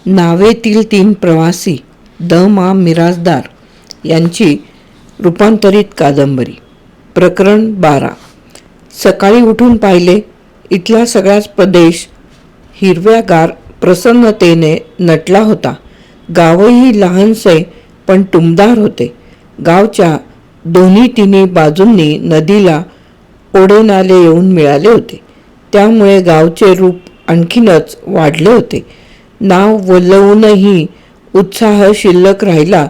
नावेतील 3 प्रवासी द मा मिरासदार यांची रूपांतरित कादंबरी. प्रकरण 12. सकाळी उठून पाहिले, इथला सगळाच प्रदेश हिरव्यागार प्रसन्नतेने नटला होता. गावही लहानसे पण टुमदार होते. गावच्या दोन्ही तिन्ही बाजूंनी नदीला ओढेनाले येऊन मिळाले होते. त्यामुळे गावचे रूप आणखीनच वाढले होते. नाव वल्लवूनही उत्साह शिल्लक राहिला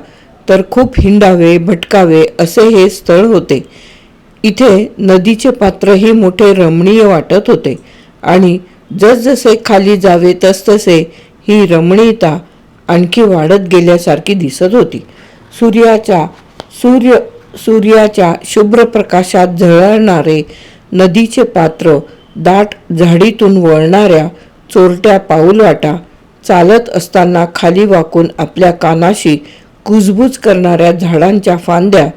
तर खूप हिंडावे भटकावे असे हे स्थळ होते. इथे नदीचे पात्रही मोठे रमणीय वाटत होते आणि जसजसे खाली जावे तसतसे ही रमणीयता आणखी वाढत गेल्यासारखी दिसत होती. सूर्याच्या शुभ्र प्रकाशात झळाळणारे नदीचे पात्र, दाट झाडीतून वळणाऱ्या चोरट्या पाऊलवाटा, चालत असताना खाली वाकून आपल्या कानाशी कुजबुज करणाऱ्या झाडांच्या फांद्या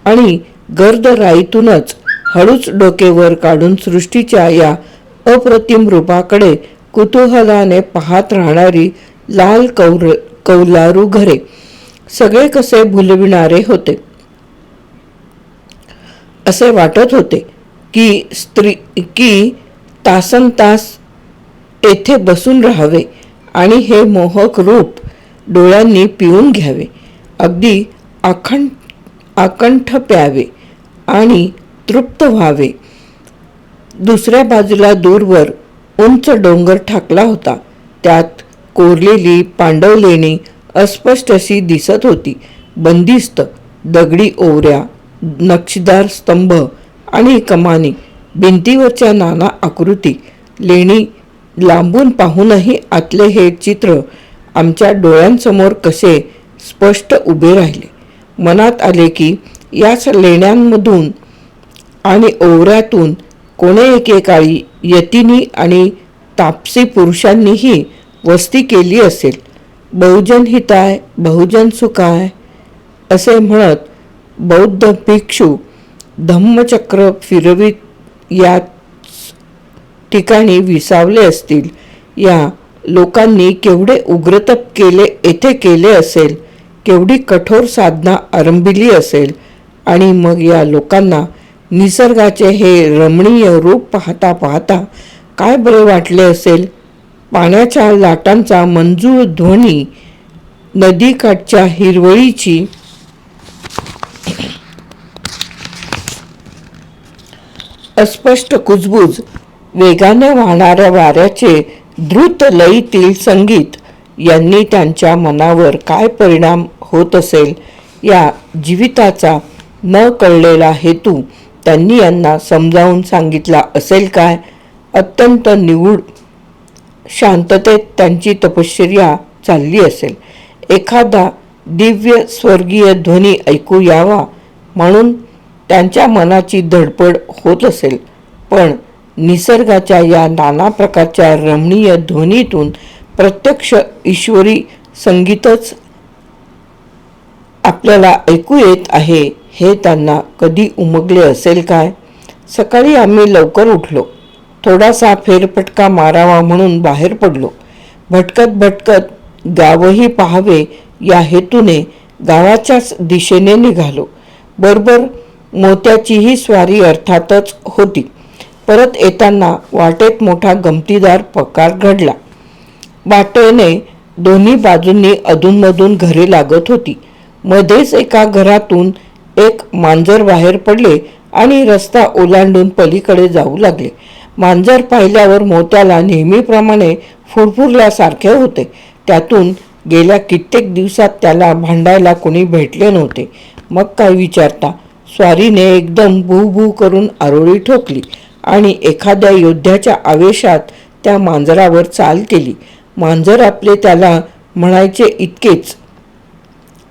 आणि गर्द राईतूनच हळूच डोके वर काढून सृष्टीच्या या अप्रतिम रूपाकडे कुतूहलाने पाहत राहणारी लाल कौलारू घरे, सगळे कसे भुलविणारे होते. असे वाटत होते की तासनतास येथे बसून राहावे आणि हे मोहक रूप डोळ्यांनी पिऊन घ्यावे, अगदी आकंठ प्यावे आणि तृप्त व्हावे. दुसऱ्या बाजूला दूरवर उंच डोंगर ठाकला होता. त्यात कोरलेली पांडव लेणी अस्पष्ट अशी दिसत होती. बंदिस्त दगडी ओवऱ्या, नक्षीदार स्तंभ आणि कमानी, भिंतीवरच्या नाना आकृती, लेणी लांबून पाहूनही आतले हे चित्र आमच्या डोळ्यांसमोर कसे स्पष्ट उभे राहिले. मनात आले की याच लेण्यांमधून आणि ओवऱ्यातून कोणे एकेकाळी यतिनी आणि तापसी पुरुषांनीही वस्ती केली असेल. बहुजन हिताय बहुजन सुखाय असे म्हणत बौद्ध भिक्षू धम्मचक्र फिरवीत या ठिकाणी विसावले असतील. या लोकांनी केवढे उग्रतप येथे केले असेल, केवढी कठोर साधना आरंभिली असेल आणि मग या लोकांना निसर्गाचे हे रमणीय रूप पाहता पाहता काय बरे वाटले असेल. पाण्याच्या लाटांचा मंजूळ ध्वनी, नदीकाठच्या हिरवळीची अस्पष्ट कुजबूज, वेगाने वाहणाऱ्या वाऱ्याचे द्रुत लयीतील संगीत यांनी त्यांच्या मनावर काय परिणाम होत असेल. या जीविताचा न कळलेला हेतू त्यांनी यांना समजावून सांगितला असेल काय. अत्यंत निगूढ शांततेत त्यांची तपश्चर्या चालली असेल. एखादा दिव्य स्वर्गीय ध्वनी ऐकू यावा म्हणून त्यांच्या मनाची धडपड होत असेल. पण निसर्गाच्या या नाना प्रकारच्या रमणीय ध्वनीतून प्रत्यक्ष ईश्वरी संगीतच आपल्याला ऐकू येत आहे हे त्यांना कधी उमगले असेल काय. सकाळी आम्ही लवकर उठलो. थोडासा फेरफटका मारावा म्हणून बाहेर पडलो. भटकत भटकत गावही पाहावे या हेतूने गावाच्याच दिशेने निघालो. बरोबर मोत्याचीही स्वारी अर्थातच होती. परत येताना वाटेत मोठा गमतीदार प्रकार घडला. वाटेने दोन्ही बाजूंनी अधूनमधून घरे लागत होती. मध्येच एका घरातून एक मांजर बाहेर पडले आणि रस्ता ओलांडून पलीकडे जाऊ लागले. मांजर पाहिल्यावर मोत्याला नेहमीप्रमाणे फुरफुरल्यासारखे होते. त्यातून गेल्या कित्येक दिवसात त्याला भांडायला कोणी भेटले नव्हते. मग काय विचारता, स्वारीने एकदम भू करून आरोळी ठोकली आणि एखाद्या योद्ध्याच्या आवेशात त्या मांजरावर चाल केली. मांजर आपले त्याला म्हणायचे इतकेच,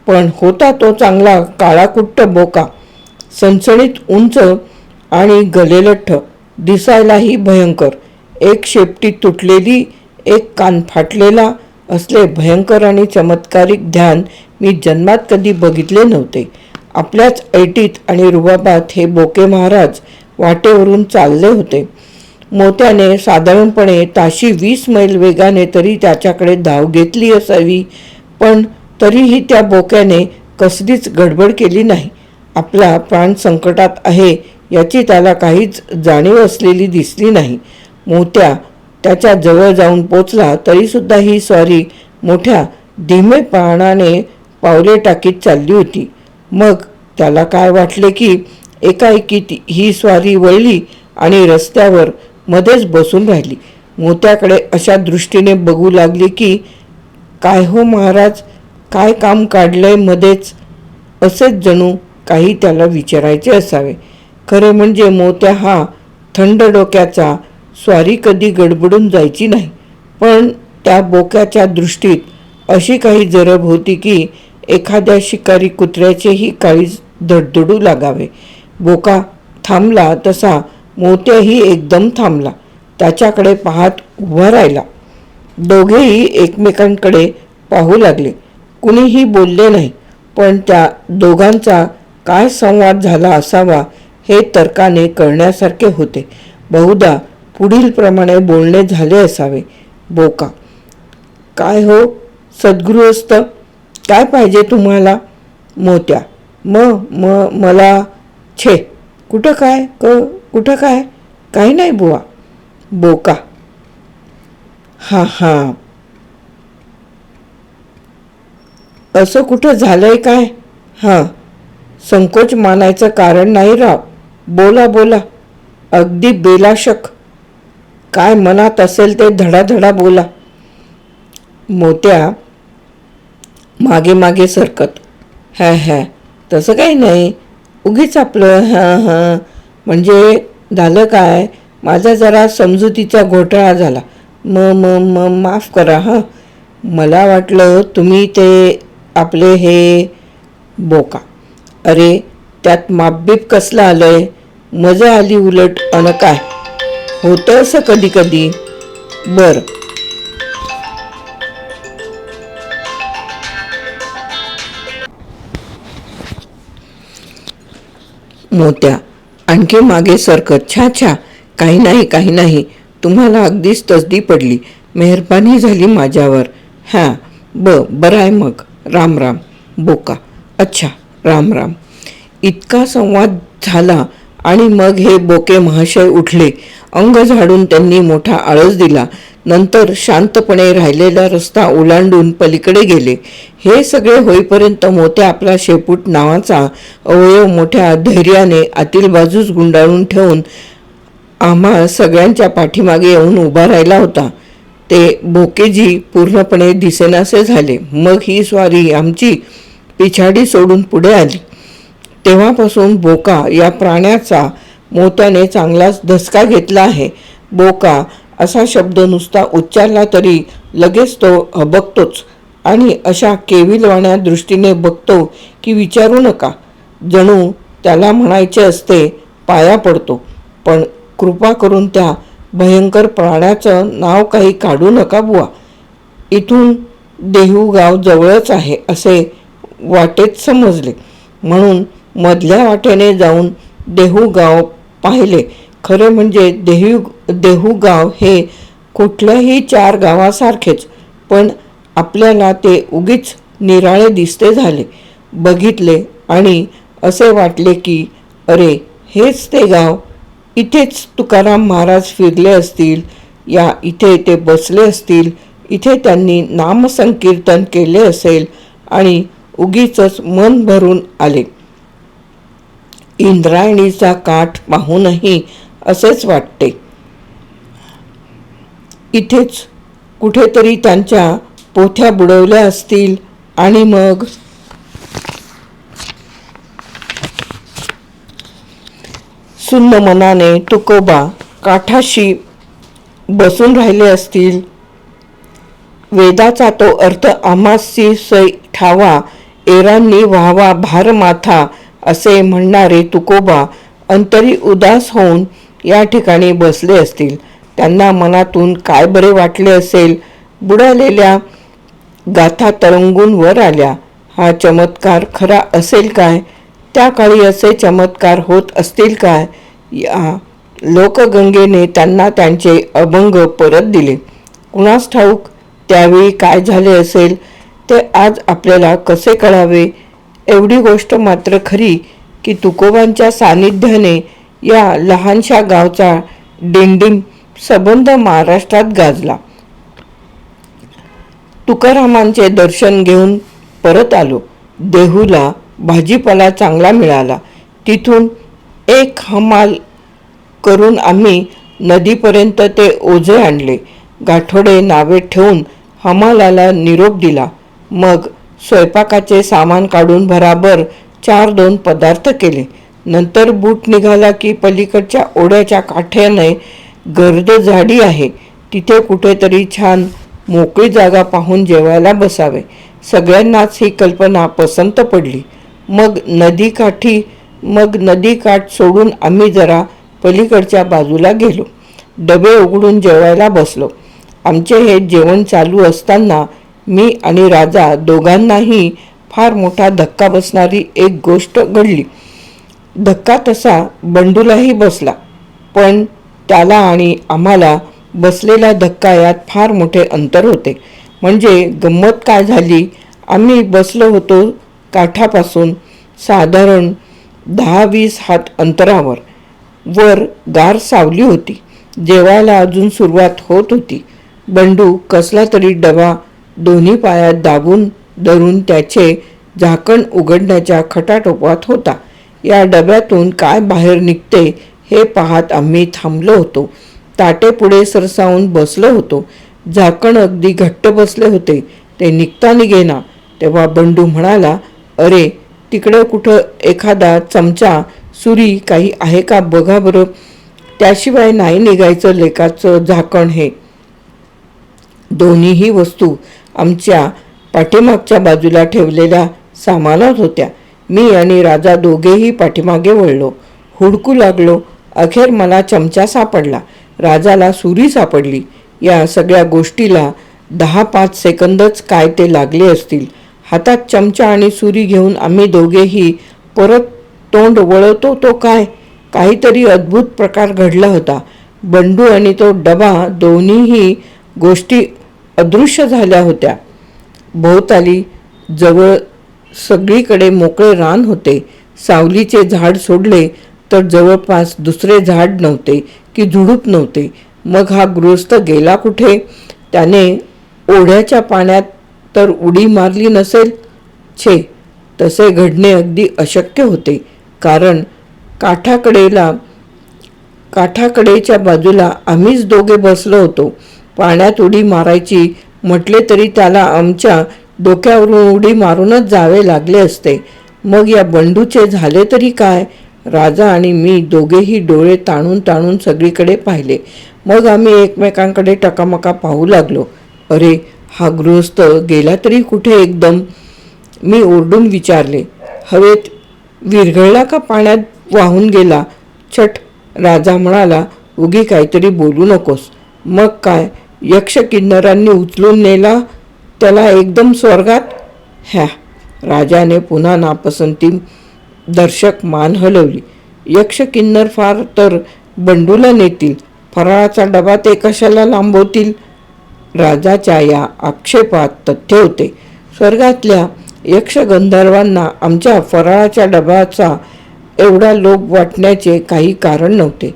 पण होता तो चांगला काळाकुट्ट बोका, सणसणीत उंच आणि गलेलठ्ठ, दिसायलाही भयंकर. एक शेपटी तुटलेली, एक कान फाटलेला असले भयंकर आणि चमत्कारिक ध्यान मी जन्मात कधी बघितले नव्हते. आपल्याच ऐटीत आणि रुबाबात हे बोके महाराज वाटेवरून चालले होते. मोत्याने साधारणपणे ताशी 20 मैल वेगाने तरी त्याच्याकडे धाव घेतली असावी, पण तरीही त्या बोक्याने कसलीच गडबड केली नाही. आपला प्राण संकटात आहे याची त्याला काहीच जाणीव असलेली दिसली नाही. मोत्या त्याच्या जवळ जाऊन पोचला तरीसुद्धा ही स्वारी मोठ्या धीमेपणाने पावले टाकीत चालली होती. मग त्याला काय वाटले की एकाएकी ही स्वारी वळली आणि रस्त्यावर मध्येच बसून राहिली. मोत्याकडे अशा दृष्टीने बघू लागली की काय हो महाराज, काय काम काढलंय मध्येच, असेच जणू काही त्याला विचारायचे असावे. खरे म्हणजे मोत्या हा थंड डोक्याचा, स्वारी कधी गडबडून जायची नाही. पण त्या बोक्याच्या दृष्टीत अशी काही जरब होती की एखाद्या शिकारी कुत्र्याचेही काळीज धडधडू लागावे. बोका थांबला तसा मोत्याही एकदम थांबला. त्याच्याकडे पाहत उभा राहिला. दोघेही एकमेकांकडे पाहू लागले. कुणीही बोलले नाही, पण त्या दोघांचा काय संवाद झाला असावा हे तर्काने कळण्यासारखे होते. बहुधा पुढील प्रमाणे बोलणे झाले असावे. बोका: काय हो सद्गृहस्थ, काय पाहिजे तुम्हाला? मोत्या: मला छे, कुठं काय कुठं काय, काही नाही बुवा. बोका: हां, असं कुठं झालंय काय? हां, संकोच मानायचं कारण नाही राव, बोला, अगदी बेलाशक, काय मनात असेल ते धडाधडा बोला. मोत्या मागे सरकत: हॅ, तसं काही नाही, उगीच आपलं हां, म्हणजे झालं काय, माझा जरा समजुतीचा घोटाळा झाला, माफ करा. हां, मला वाटलं तुम्ही ते आपले हे. बोका: अरे त्यात मापबीप कसलं आलंय, मजा आली उलट. अन काय होतं असं कधी कधी. बरं, मोत्या आणखी मागे सरकत: छा, काही नाही, तुम्हाला अगदीच तसदी पडली, मेहरबानी झाली माझ्यावर. हां, बरं आहे मग, राम. बोका: अच्छा, राम. इतका संवाद झाला आणि मग हे बोके महाशय उठले. अंग झाडून त्यांनी मोठा आळस दिला. नंतर शांतपणे राहिलेला रस्ता ओलांडून पलीकडे गेले. हे सगळे होईपर्यंत मोत्या आपला शेपूट नावाचा अवयव मोठ्या धैर्याने आतील बाजूस गुंडाळून ठेवून आम्हा सगळ्यांच्या पाठीमागे येऊन उभा राहिला होता. ते बोकेजी पूर्णपणे दिसेनासे झाले. मग ही स्वारी आमची पिछाडी सोडून पुढे आली. तेव्हापासून बोका या प्राण्याचा मोत्याने चांगलाच धसका घेतला आहे. बोका असा शब्द नुसता उच्चारला तरी लगेच तो हबकतोच आणि अशा केविलवाण्या दृष्टीने बघतो की विचारू नका. जणू त्याला म्हणायचे असते पाया पडतो, पण कृपा करून त्या भयंकर प्राण्याचं नाव काही काढू नका बुवा. इथून देहू गाव जवळच आहे असे वाटेत समजले, म्हणून मधल्या वाटेने जाऊन देहू गाव पाहिले. खरे म्हणजे देहू गाव हे कुठल्याही 4 गावासारखेच, पण आपल्याला ते उगीच निराळे दिसते झाले. बघितले आणि असे वाटले की अरे हेच ते गाव, इथेच तुकाराम महाराज फिरले असतील, या इथे ते बसले असतील, इथे त्यांनी नामसंकीर्तन केले असेल आणि उगीचच मन भरून आले. इंद्रायणीचा काठ पाहूनही असेच वाटते. इथेच कुठेतरी त्यांच्या पोथ्या बुडवल्या असतील आणि मग सुन्न मनाने तुकोबा काठाशी बसून राहिले असतील. वेदाचा तो अर्थ आम्हासी सै ठावा, एरांनी व्हावा भार माथा असे म्हणणारे तुकोबा अंतरी उदास होऊन या ठिकाणी बसले असतील. त्यांना मनातून काय बरे वाटले असेल. बुडालेल्या गाथा तरंगून वर आल्या. हा चमत्कार खरा असेल काय? त्या काळी असे चमत्कार होत असतील काय? या लोकगंगेने त्यांना त्यांचे अभंग परत दिले. कुणास ठाऊक त्यावेळी काय झाले असेल ते आज आपल्याला कसे कळावे. एवढी गोष्ट मात्र खरी की तुकोबांच्या सानिध्याने या लहानशा गावचा डिंडिम सबंध महाराष्ट्रात गाजला. तुकारामांचे दर्शन घेऊन परत आलो. देहूला भाजीपाला चांगला मिळाला. तिथून एक हमाल करून आम्ही नदीपर्यंत ते ओझे आणले. गाठोडे नावे ठेवून हमालाला निरोप दिला. मग स्वयंपाकाचे सामान काढून भराभर 4-2 पदार्थ केले. नंतर बूट निघाला की पलीकडच्या ओढ्याच्या काठ्याने गर्द झाडी आहे, तिथे कुठेतरी छान मोकळी जागा पाहून जेवायला बसावे. सगळ्यांनाच ही कल्पना पसंत पडली. मग नदीकाठ सोडून आम्ही जरा पलीकडच्या बाजूला गेलो. डबे उघडून जेवायला बसलो. आमचे हे जेवण चालू असताना मी आणि राजा दोघांनाही फार मोठा धक्का बसणारी एक गोष्ट घडली. धक्का तसा बंडूलाही बसला, पण त्याला आणि आम्हाला बसलेला धक्का यात फार मोठे अंतर होते. म्हणजे गंमत काय झाली, आम्ही बसलो होतो काठापासून साधारण 10-20 हात अंतरावर. वर गार सावली होती. जेवायला अजून सुरुवात होत होती. बंडू कसला तरी डबा दोन्ही पायात दाबून धरून त्याचे झाकण उघडण्याच्या खटाटोपात होता. या डब्यातून काय बाहेर निघते हे पाहत आम्ही थांबलो होतो. ताटे पुढे सरसावून बसलो होतो. झाकण अगदी घट्ट बसले होते. ते निघता निघेना. तेव्हा बंडू म्हणाला, अरे तिकडे कुठं एखादा चमचा, सुरी काही आहे का बघा बरं, त्याशिवाय नाही निघायचं लेकाचं झाकण हे. दोन्हीही वस्तू आमच्या पाठीमागच्या बाजूला ठेवलेल्या सामानात होत्या. मी आणि राजा दोघेही पाठीमागे वळलो. हुडकू लागलो. अखेर मला चमचा सापडला. राजाला सुरी सापडली. या सगळ्या गोष्टीला 10-5 सेकंदच काय ते लागले असतील. हातात चमचा आणि सुरी घेऊन आम्ही दोघेही परत तोंड वळवतो तो काहीतरी अद्भुत प्रकार घडला होता. बंडू आणि तो डबा दोन्हीही गोष्टी अदृश्य झाल्या होत्या. भोवताली जवळ सगळीकडे मोकळे रान होते. सावलीचे झाड सोडले तर जवळपास दुसरे झाड नव्हते की झुडूप नव्हते. मग हा गृहस्थ गेला कुठे? त्याने ओढ्याच्या पाण्यात तर उडी मारली नसेल? छे, तसे घडणे अगदी अशक्य होते. कारण काठाकडेच्या बाजूला आम्हीच दोघे बसलो होतो. पाण्यात उडी मारायची म्हटले तरी त्याला आमच्या डोक्यावरून उडी मारूनच जावे लागले असते. मग या बंडूचे झाले तरी काय? राजा आणि मी दोघेही डोळे ताणून ताणून सगळीकडे पाहिले. मग आम्ही एकमेकांकडे टकामका पाहू लागलो. अरे, हा गृहस्थ गेला तरी कुठे एकदम? मी ओरडून विचारले. हवेत विरघळला का पाण्यात वाहून गेला? छट, राजा म्हणाला, उगी काहीतरी बोलू नकोस. मग काय, यक्ष किन्नरांनी उचलून नेला त्याला एकदम स्वर्गात? ह्या, राजाने पुन्हा नापसंती दर्शक मान हलवली. यक्ष किन्नर फार तर बंडूला नेतील, फराळाचा डबा ते कशाला लांबवतील? राजाच्या या आक्षेपात तथ्य होते. स्वर्गातल्या यक्ष गंधर्वांना आमच्या फराळाच्या डब्याचा एवढा लोभ वाटण्याचे काही कारण नव्हते.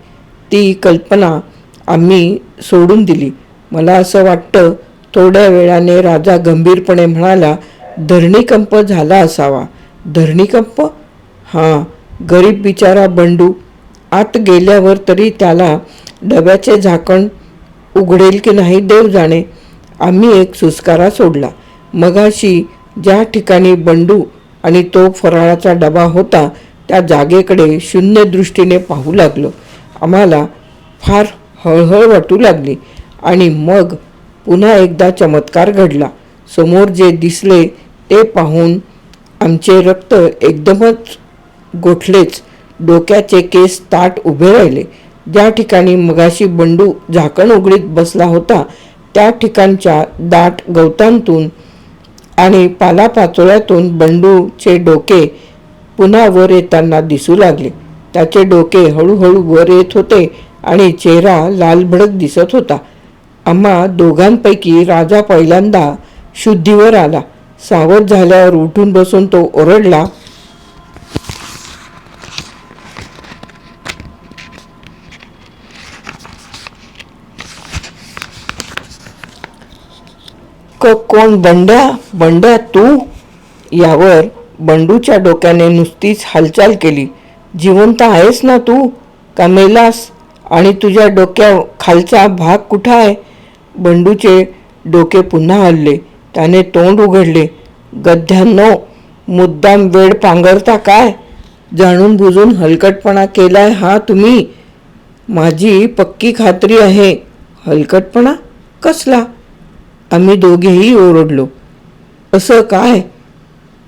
ती कल्पना आम्ही सोडून दिली. मला असं वाटतं थोड्या वेळाने राजा गंभीरपणे म्हणाला, धरणीकंप झाला असावा. धरणीकंप? हां, गरीब बिचारा बंडू आत गेल्यावर तरी त्याला डब्याचे झाकण उघडेल की नाही देव जाणे. आम्ही एक सुस्कारा सोडला. मगाशी ज्या ठिकाणी बंडू आणि तो फराळाचा डबा होता त्या जागेकडे शून्य दृष्टीने पाहू लागलो. आम्हाला फार हळहळ वाटू लागली. आणि मग पुन्हा एकदा चमत्कार घडला. समोर जे दिसले ते पाहून आमचे रक्त एकदमच गोठलेच. डोक्याचे केस ताट उभे राहिले. ज्या ठिकाणी मगाशी बंडू झाकण उघडीत बसला होता त्या ठिकाणच्या दाट गवतांतून आणि पालापाचोळ्यातून बंडूचे डोके पुन्हा वर येताना दिसू लागले. त्याचे डोके हळूहळू वर येत होते आणि चेहरा लालभडक दिसत होता. आम्हा दोघांपैकी राजा पहिल्यांदा शुद्धीवर आला. सावध झाल्यावर उठून बसून तो ओरडला, कोण बंड्या? बंड्या तू? यावर बंडूच्या डोक्याने नुसतीच हालचाल केली. जिवंत आहेस ना तू, का मेलास? आणि तुझ्या डोक्या खालचा भाग कुठं आहे? बंडूचे डोके पुन्हा हलले. त्याने तोंड उघडले. गध्यांनो, मुद्दाम वेळ पांघरता काय? जाणून बुजून हलकटपणा केलाय हा तुम्ही. माझी पक्की खात्री आहे. हलकटपणा कसला? आम्ही दोघेही ओरडलो. असं काय?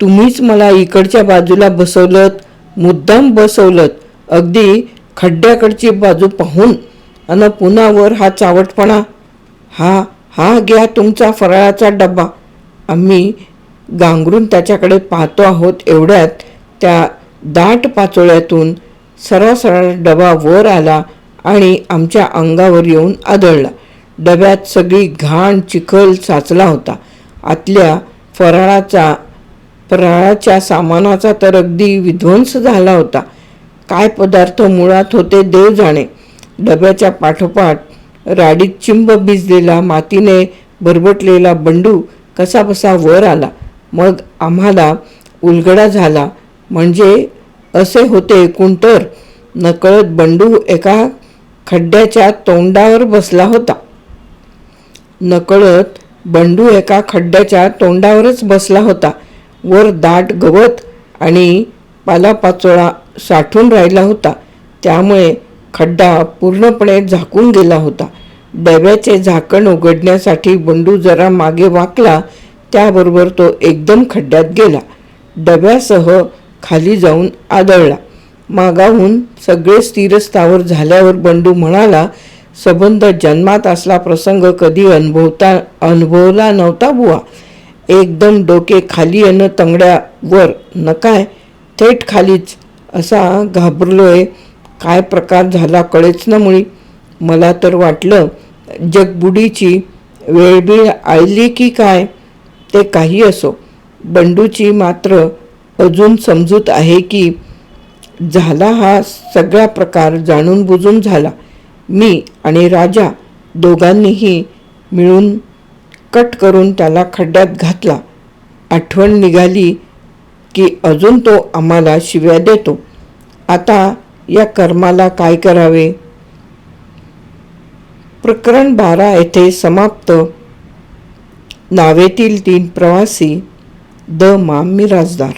तुम्हीच मला इकडच्या बाजूला बसवलत, मुद्दाम बसवलत, अगदी खड्ड्याकडची बाजू पाहून. अन पुन्हा वर हा चावटपणा. हा घ्या तुमचा फराळाचा डबा. आम्ही गांगरून त्याच्याकडे पाहतो आहोत एवढ्यात त्या दाट पाचोळ्यातून सरळ डबा वर आला आणि आमच्या अंगावर येऊन आदळला. डब्यात सगळी घाण चिखल साचला होता. आतल्या फराळाच्या सामानाचा तर अगदी विध्वंस झाला होता. काय पदार्थ मुळात होते देव जाणे. डब्याच्या पाठोपाठ राडीत चिंब भिजलेला मातीने भरबटलेला बंडू कसाबसा वर आला. मग आम्हाला उलगडा झाला. म्हणजे असे होते एकूण तर नकळत बंडू एका खड्ड्याच्या तोंडावर बसला होता. तोंडावरच बसला होता. वर दाट गवत आणि पालापाचोळा साठून राहिला होता. त्यामुळे खड्डा पूर्णपणे झाकून गेला होता. डब्याचे झाकण उघडण्यासाठी बंडू जरा मागे वाकला. त्याबरोबर तो एकदम खड्ड्यात गेला. डब्यासह खाली जाऊन आदळला. मागाहून सगळे स्थिरस्थावर झाल्यावर बंडू म्हणाला, संबंध जन्मात असला प्रसंग कधी अनुभवला नव्हता बुवा. एकदम डोके खाली अन तंगड्यावर, न काय थेट खालीच. असा घाबरलोय. काय प्रकार झाला कळेच ना मुळी. मला तर वाटलं जगबुडीची वेळबीळ आळली की काय. ते काही असो, बंडूची मात्र अजून समजूत आहे की झाला हा सगळा प्रकार जाणून बुजून झाला. मी आणि राजा दोघांनीही मिळून कट करून त्याला खड्ड्यात घातला. आठवण निघाली की अजून तो आम्हाला शिव्या देतो. आता या कर्माला काय करावे. प्रकरण 12 येथे समाप्त. नावेतील 3 प्रवासी. द मा. मिरासदार.